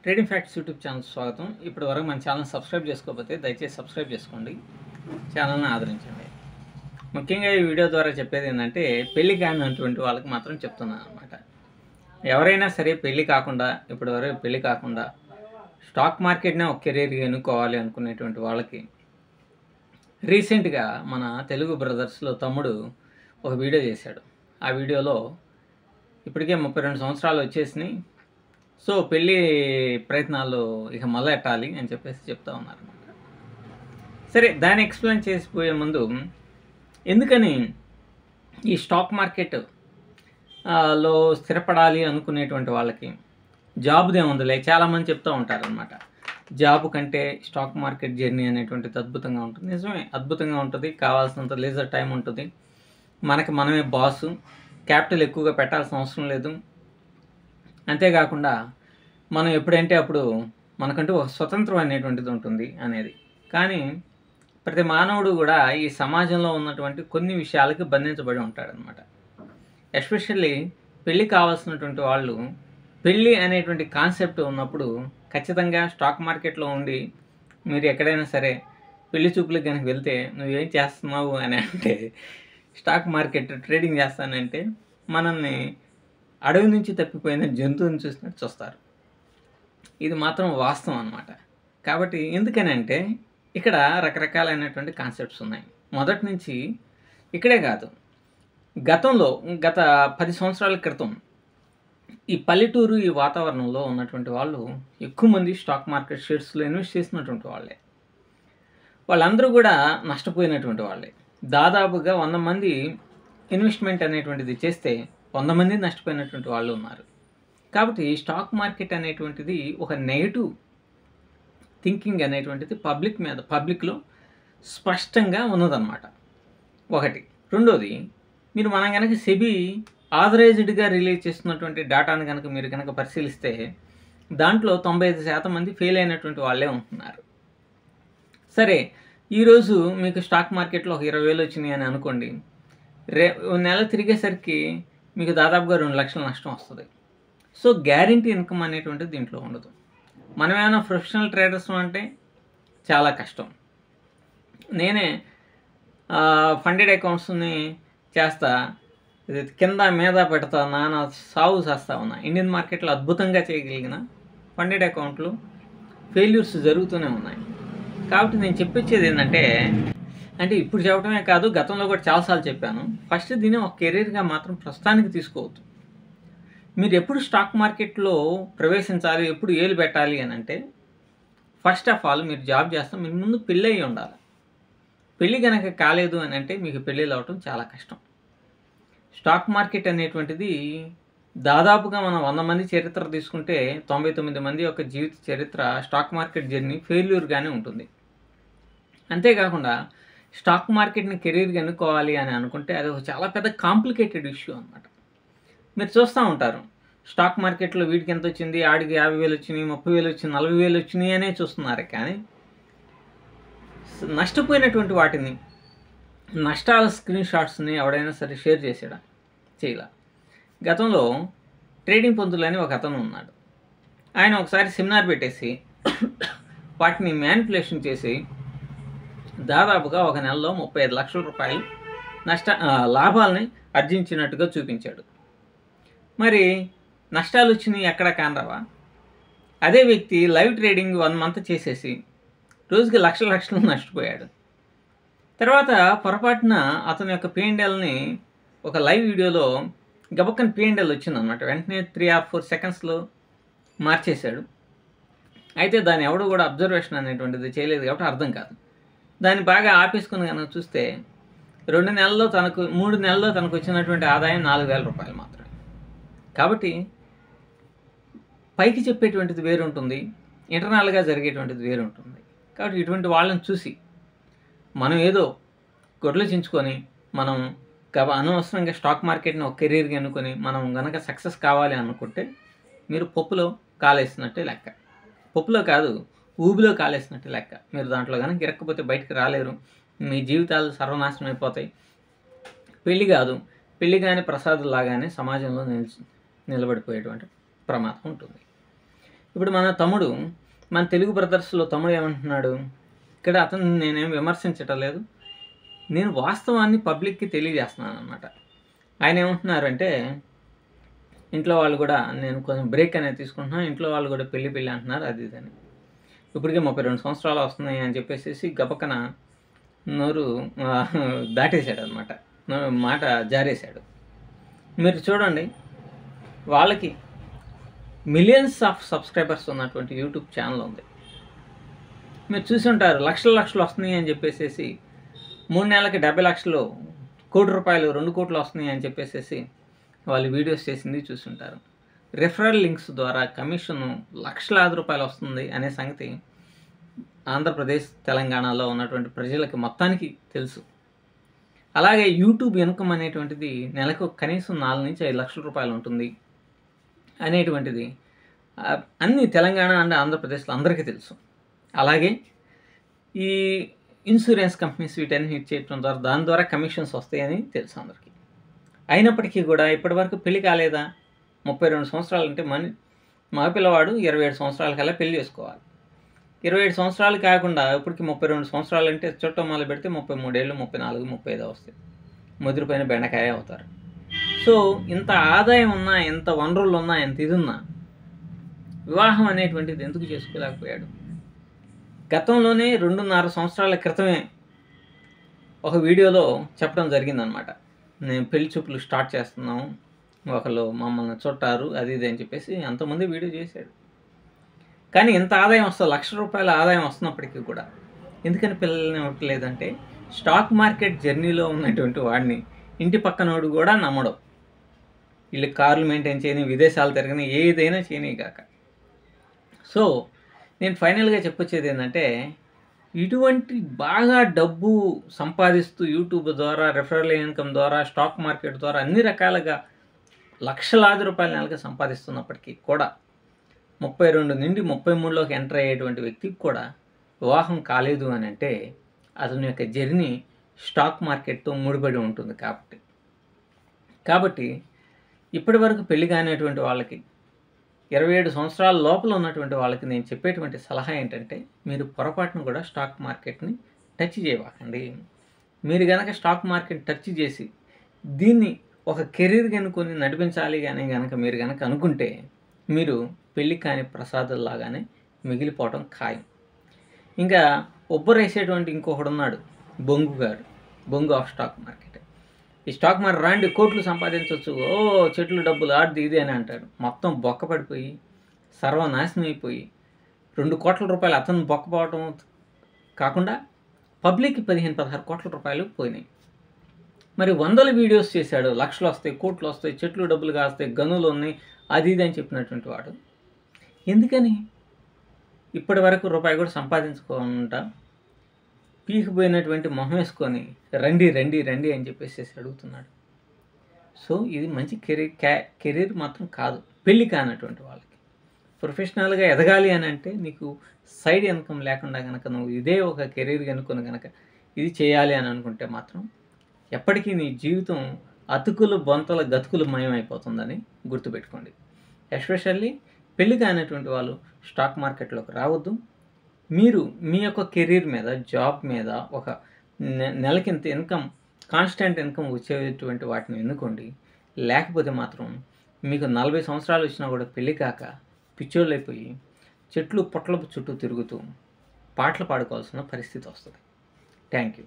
Trading facts YouTube channel స్వాగతం. ఇప్పటి వరకు మన ఛానల్ సబ్స్క్రైబ్ చేసుకోకపోతే దయచేసి సబ్స్క్రైబ్ చేసుకోండి, ఛానల్ని ఆదరించండి. ముఖ్యంగా ఈ వీడియో ద్వారా చెప్పేది ఏంటంటే పెళ్లి కానిటువంటి వాళ్ళకి మాత్రం చెప్తున్నాను అనమాట. ఎవరైనా సరే పెళ్లి కాకుండా ఇప్పటివరకు పెళ్లి కాకుండా స్టాక్ మార్కెట్నే ఒక కెరీర్గా ఎన్నుకోవాలి అనుకునేటువంటి వాళ్ళకి రీసెంట్గా మన తెలుగు బ్రదర్స్లో తమ్ముడు ఒక వీడియో చేశాడు. ఆ వీడియోలో ఇప్పటికే 32 సంవత్సరాలు వచ్చేసినాయి, సో పెళ్ళి ప్రయత్నాలు ఇక మొదలెట్టాలి అని చెప్పేసి చెప్తా ఉన్నారన్నమాట. సరే, దాన్ని ఎక్స్ప్లెయిన్ చేసిపోయే ముందు ఎందుకని ఈ స్టాక్ మార్కెట్ లో స్థిరపడాలి అనుకునేటువంటి వాళ్ళకి జాబ్దే ఉందిలే చాలామంది చెప్తూ ఉంటారనమాట. జాబ్ కంటే స్టాక్ మార్కెట్ జర్నీ అనేటువంటిది అద్భుతంగా ఉంటుంది. నిజమే, అద్భుతంగా ఉంటుంది. కావాల్సినంత లేజర్ టైం ఉంటుంది. మనకి మనమే బాసు, క్యాపిటల్ ఎక్కువగా పెట్టాల్సిన అవసరం లేదు. అంతేకాకుండా మనం ఎప్పుడంటే అప్పుడు మనకంటూ ఒక స్వతంత్రం అనేటువంటిది ఉంటుంది అనేది. కానీ ప్రతి మానవుడు కూడా ఈ సమాజంలో ఉన్నటువంటి కొన్ని విషయాలకి బంధించబడి ఉంటాడనమాట. ఎస్పెషల్లీ పెళ్ళి కావాల్సినటువంటి వాళ్ళు పెళ్ళి అనేటువంటి కాన్సెప్ట్ ఉన్నప్పుడు ఖచ్చితంగా స్టాక్ మార్కెట్లో ఉండి మీరు ఎక్కడైనా సరే పెళ్లి చూపులకు కనుక వెళ్తే నువ్వేం చేస్తున్నావు అని అంటే స్టాక్ మార్కెట్ ట్రేడింగ్ చేస్తానంటే మనల్ని అడవి నుంచి తప్పిపోయిన జంతువుని చూసినట్టు చూస్తారు. ఇది మాత్రం వాస్తవం అన్నమాట. కాబట్టి ఎందుకని అంటే ఇక్కడ రకరకాలైనటువంటి కాన్సెప్ట్స్ ఉన్నాయి. మొదటి నుంచి ఇక్కడే కాదు, గత 10 సంవత్సరాల క్రితం ఈ పల్లెటూరు ఈ వాతావరణంలో ఉన్నటువంటి వాళ్ళు ఎక్కువ మంది స్టాక్ మార్కెట్ షేర్స్లో ఇన్వెస్ట్ చేసినటువంటి వాళ్ళే. వాళ్ళందరూ కూడా నష్టపోయినటువంటి వాళ్ళే. దాదాపుగా 100 మంది ఇన్వెస్ట్మెంట్ అనేటువంటిది చేస్తే 100 మంది నష్టపోయినటువంటి వాళ్ళు ఉన్నారు. కాబట్టి స్టాక్ మార్కెట్ అనేటువంటిది ఒక నెగటివ్ థింకింగ్ అనేటువంటిది పబ్లిక్లో స్పష్టంగా ఉన్నదన్నమాట. ఒకటి. రెండోది, మనం కనుక సెబీ ఆథరైజ్డ్గా రిలీజ్ చేస్తున్నటువంటి డేటాను కనుక మీరు కనుక పరిశీలిస్తే దాంట్లో 95% మంది ఫెయిల్ అయినటువంటి వాళ్ళే ఉంటున్నారు. సరే, ఈరోజు మీకు స్టాక్ మార్కెట్లో ఒక 20,000 వచ్చినాయి అని అనుకోండి. నెల తిరిగేసరికి మీకు దాదాపుగా 2 లక్షల నష్టం వస్తుంది. సో గ్యారంటీ ఇన్కమ్ అనేటువంటిది దీంట్లో ఉండదు. మనం ఏమైనా ప్రొఫెషనల్ ట్రేడర్స్ అంటే చాలా కష్టం. నేనే ఫండెడ్ అకౌంట్స్ని చేస్తా, కింద మీద పెడతా, నానా సాగు చేస్తా ఉన్నా. ఇండియన్ మార్కెట్లో అద్భుతంగా చేయగలిగిన ఫండెడ్ అకౌంట్లు ఫెయిల్యూర్స్ జరుగుతూనే ఉన్నాయి. కాబట్టి నేను చెప్పించేది ఏంటంటే, ఇప్పుడు చెప్పడమే కాదు, గతంలో కూడా చాలాసార్లు చెప్పాను, ఫస్ట్ దీన్ని ఒక కెరీర్గా మాత్రం ప్రస్తుతానికి తీసుకోవద్దు. మీరు ఎప్పుడు స్టాక్ మార్కెట్లో ప్రవేశించాలి, ఎప్పుడు ఏలు పెట్టాలి అని అంటే, ఫస్ట్ ఆఫ్ ఆల్ మీరు జాబ్ చేస్తాం, మీరు ముందు పెళ్ళి అయ్యి ఉండాలి. పెళ్ళి కనుక కాలేదు అని అంటే మీకు పెళ్ళిళ్ళు అవటం చాలా కష్టం. స్టాక్ మార్కెట్ అనేటువంటిది దాదాపుగా మనం 100 మంది చరిత్ర తీసుకుంటే 99 మంది యొక్క జీవిత చరిత్ర స్టాక్ మార్కెట్ జర్నీ ఫెయిల్యూర్గానే ఉంటుంది. అంతేకాకుండా స్టాక్ మార్కెట్ని కెరీర్గా ఎన్నుకోవాలి అని అనుకుంటే అది ఒక చాలా పెద్ద కాంప్లికేటెడ్ ఇష్యూ అనమాట. మీరు చూస్తూ ఉంటారు, స్టాక్ మార్కెట్లో వీడికి ఎంత వచ్చింది, ఆడికి 50,000 వచ్చినాయి, 30,000 వచ్చినాయి, 40,000 వచ్చినాయి అనే చూస్తున్నారు. కానీ నష్టపోయినటువంటి వాటిని, నష్టాల స్క్రీన్ షాట్స్ని ఎవడైనా సరే షేర్ చేయలా. గతంలో ట్రేడింగ్ పంతులు అని ఒక అతను ఉన్నాడు. ఆయన ఒకసారి సెమినార్ పెట్టేసి వాటిని మ్యానిపులేషన్ చేసి దాదాపుగా ఒక నెలలో 35 లక్షల రూపాయలు లాభాలని ఆర్జించినట్టుగా చూపించాడు. మరి నష్టాలు వచ్చినాయి ఎక్కడ కానరావా? అదే వ్యక్తి లైవ్ ట్రేడింగ్ 1 మంత్ చేసేసి రోజుకి లక్షలు నష్టపోయాడు. తర్వాత పొరపాటున అతని యొక్క P&Lని ఒక లైవ్ వీడియోలో గబక్కన P&L వచ్చిందనమాట. వెంటనే 3 or 4 సెకండ్స్లో మార్చేశాడు. అయితే దాన్ని ఎవడు కూడా అబ్జర్వేషన్ అనేటువంటిది చేయలేదు కాబట్టి అర్థం కాదు. దాన్ని బాగా ఆపేసుకుని కనుక చూస్తే 3 నెలల్లో తనకు వచ్చినటువంటి ఆదాయం 4,000 రూపాయలు మాత్రమే. కాబట్టి పైకి చెప్పేటువంటిది వేరు ఉంటుంది, ఇంటర్నల్గా జరిగేటువంటిది వేరు ఉంటుంది. కాబట్టి ఇటువంటి వాళ్ళని చూసి మనం ఏదో గొడ్లు చించుకొని మనం అనవసరంగా స్టాక్ మార్కెట్ని ఒక కెరీర్గా ఎన్నుకొని మనం కనుక సక్సెస్ కావాలి అనుకుంటే మీరు పప్పులో కాలేసినట్టే లెక్క. పప్పులో కాదు, ఊబిలో కాలేసినట్టే లెక్క. మీరు దాంట్లో కనుక ఇరక్కపోతే బయటకు రాలేరు. మీ జీవితాలు సర్వనాశనం అయిపోతాయి. పెళ్ళి కాదు, పెళ్ళి కానీ ప్రసాదం లాగానే సమాజంలో నిలబడిపోయేటువంటి ప్రమాదం ఉంటుంది. ఇప్పుడు మన తమ్ముడు, మన తెలుగు బ్రదర్స్లో తమ్ముడు ఏమంటున్నాడు, ఇక్కడ అతను నేనేం విమర్శించటం లేదు, నేను వాస్తవాన్ని పబ్లిక్కి తెలియజేస్తున్నాను అనమాట. ఆయన ఏమంటున్నారంటే, ఇంట్లో వాళ్ళు కూడా నేను కొంచెం బ్రేక్ అనేది తీసుకుంటున్నాను, ఇంట్లో వాళ్ళు కూడా పెళ్ళి అంటున్నారు, అది ఇది అని. ఇప్పటికే 32 సంవత్సరాలు వస్తున్నాయి అని చెప్పేసి గబక్కన నోరు దాటేశాడు అనమాట, మాట జారేశాడు. మీరు చూడండి, వాళ్ళకి మిలియన్స్ ఆఫ్ సబ్స్క్రైబర్స్ ఉన్నటువంటి యూట్యూబ్ ఛానల్ ఉంది. మీరు చూసి ఉంటారు, లక్షలు వస్తున్నాయి అని చెప్పేసి 3 నెలలకి 70 లక్షలు, ₹1 కోటి, 2 కోట్లు వస్తున్నాయి అని చెప్పేసి వాళ్ళు వీడియోస్ చేసింది చూస్తుంటారు. రెఫరల్ లింక్స్ ద్వారా కమిషన్ లక్షలాది రూపాయలు వస్తుంది అనే సంగతి ఆంధ్రప్రదేశ్, తెలంగాణలో ఉన్నటువంటి ప్రజలకి మొత్తానికి తెలుసు. అలాగే యూట్యూబ్ ఇన్కమ్ అనేటువంటిది నెలకు కనీసం 4 నుంచి 5 లక్షల రూపాయలు ఉంటుంది అనేటువంటిది అన్ని తెలంగాణ అండ్ ఆంధ్రప్రదేశ్లో అందరికీ తెలుసు. అలాగే ఈ ఇన్సూరెన్స్ కంపెనీస్ వీటన్ని హిట్ చేయడం ద్వారా దాని ద్వారా కమిషన్స్ వస్తాయని తెలుసు అందరికీ. అయినప్పటికీ కూడా ఇప్పటివరకు పెళ్లి కాలేదా? 32 సంవత్సరాలు అంటే మగపిల్లవాడు 27 సంవత్సరాల కల్లా పెళ్లి చేసుకోవాలి. 27 సంవత్సరాలు కాకుండా ఇప్పటికి 32 సంవత్సరాలు అంటే చుట్టం మొదలు పెడితే 33 ఏళ్ళు, 34, 35 వస్తాయి. ముదిరిపోయిన బెండకాయ అవుతారు. సో ఇంత ఆదాయం ఉన్నా, ఎంత వనరులు ఉన్నా, ఎంత ఇది ఉన్నా వివాహం అనేటువంటిది ఎందుకు చేసుకోలేకపోయాడు? గతంలోనే 2.5 సంవత్సరాల క్రితమే ఒక వీడియోలో చెప్పడం జరిగిందనమాట, నేను పెళ్లి చూపులు స్టార్ట్ చేస్తున్నాము, ఒకళ్ళు మమ్మల్ని చుట్టారు, అది ఇది అని చెప్పేసి అంతమంది వీడియో చేశాడు. కానీ ఎంత ఆదాయం వస్తుంది, ₹1,00,000 ఆదాయం వస్తున్నప్పటికీ కూడా ఎందుకని పిల్లల్ని ఇవ్వట్లేదంటే, స్టాక్ మార్కెట్ జర్నీలో ఉన్నటువంటి వాడిని ఇంటి పక్కనోడు కూడా నమ్మడం. వీళ్ళు కార్లు మెయింటైన్ చేయని, విదేశాలు తిరగని, ఏదైనా చేయని కాక. సో నేను ఫైనల్గా చెప్పొచ్చేది ఏంటంటే, ఇటువంటి బాగా డబ్బు సంపాదిస్తూ యూట్యూబ్ ద్వారా, రెఫరల్ ఇన్కమ్ ద్వారా, స్టాక్ మార్కెట్ ద్వారా అన్ని రకాలుగా లక్షలాది రూపాయల నెలకి సంపాదిస్తున్నప్పటికీ కూడా 32 నుండి 33లోకి ఎంటర్ అయ్యేటువంటి వ్యక్తికి కూడా వివాహం కాలేదు అని అంటే అతని యొక్క జర్నీ స్టాక్ మార్కెట్తో ముడిపడి ఉంటుంది. కాబట్టి ఇప్పటి వరకు పెళ్లి కానిటువంటి వాళ్ళకి, 27 సంవత్సరాల లోపల ఉన్నటువంటి వాళ్ళకి నేను చెప్పేటువంటి సలహా ఏంటంటే, మీరు పొరపాటును కూడా స్టాక్ మార్కెట్ని టచ్ చేయవాకండి. మీరు కనుక స్టాక్ మార్కెట్ టచ్ చేసి దీన్ని ఒక కెరీర్ కనుకొని నడిపించాలి కానీ కనుక మీరు కనుక అనుకుంటే, మీరు పెళ్ళి కాని ప్రసాదుల్లాగానే మిగిలిపోవటం ఖాయం. ఇంకా ఉబ్బరేసేటువంటి ఇంకొకడు ఉన్నాడు, బొంగు ఆఫ్ స్టాక్ మార్కెట్. ఈ స్టాక్ మార్కెట్ రాండి, కోట్లు సంపాదించవచ్చు, చెట్లు డబ్బులు ఆడిది ఇది అని అంటాడు. మొత్తం బొక్క పడిపోయి సర్వనాశనం అయిపోయి 2 కోట్ల రూపాయలు అతను బొక్కపోవటం కాకుండా పబ్లిక్కి 15-16 కోట్ల రూపాయలు పోయినాయి. మరి వందల వీడియోస్ చేశాడు, లక్షలు వస్తాయి, కోట్లు వస్తాయి, చెట్లు డబ్బులు కాస్తాయి, గనులు ఉన్నాయి, అది ఇది అని చెప్పినటువంటి వాడు ఎందుకని ఇప్పటి వరకు రూపాయి కూడా సంపాదించుకోకుండా పీకిపోయినటువంటి మొహం వేసుకొని రండి అని చెప్పేసి అడుగుతున్నాడు. సో ఇది మంచి కెరీర్ మాత్రం కాదు పెళ్ళి కానటువంటి వాళ్ళకి. ప్రొఫెషనల్గా ఎదగాలి అని అంటే నీకు సైడ్ ఇన్కమ్ లేకుండా కనుక నువ్వు ఇదే ఒక కెరీర్ కనుక్కొని కనుక ఇది చేయాలి అని అనుకుంటే మాత్రం ఎప్పటికీ నీ జీవితం అతుకులు బొంతల గతుకులు మయమైపోతుందని గుర్తుపెట్టుకోండి. ఎస్పెషల్లీ పెళ్ళి కానటువంటి వాళ్ళు స్టాక్ మార్కెట్లోకి రావద్దు. మీరు మీ యొక్క కెరీర్ మీద, జాబ్ మీద ఒక నెలకింత ఇన్కమ్, కాన్స్టెంట్ ఇన్కమ్ వచ్చేటువంటి వాటిని ఎన్నుకోండి. లేకపోతే మాత్రం మీకు 40 సంవత్సరాలు వచ్చినా కూడా పెళ్ళి కాక పిచ్చోళ్ళు అయిపోయి చెట్లు పొట్ల చుట్టూ తిరుగుతూ పాటలు పాడుకోవాల్సిన పరిస్థితి వస్తుంది. Thank you.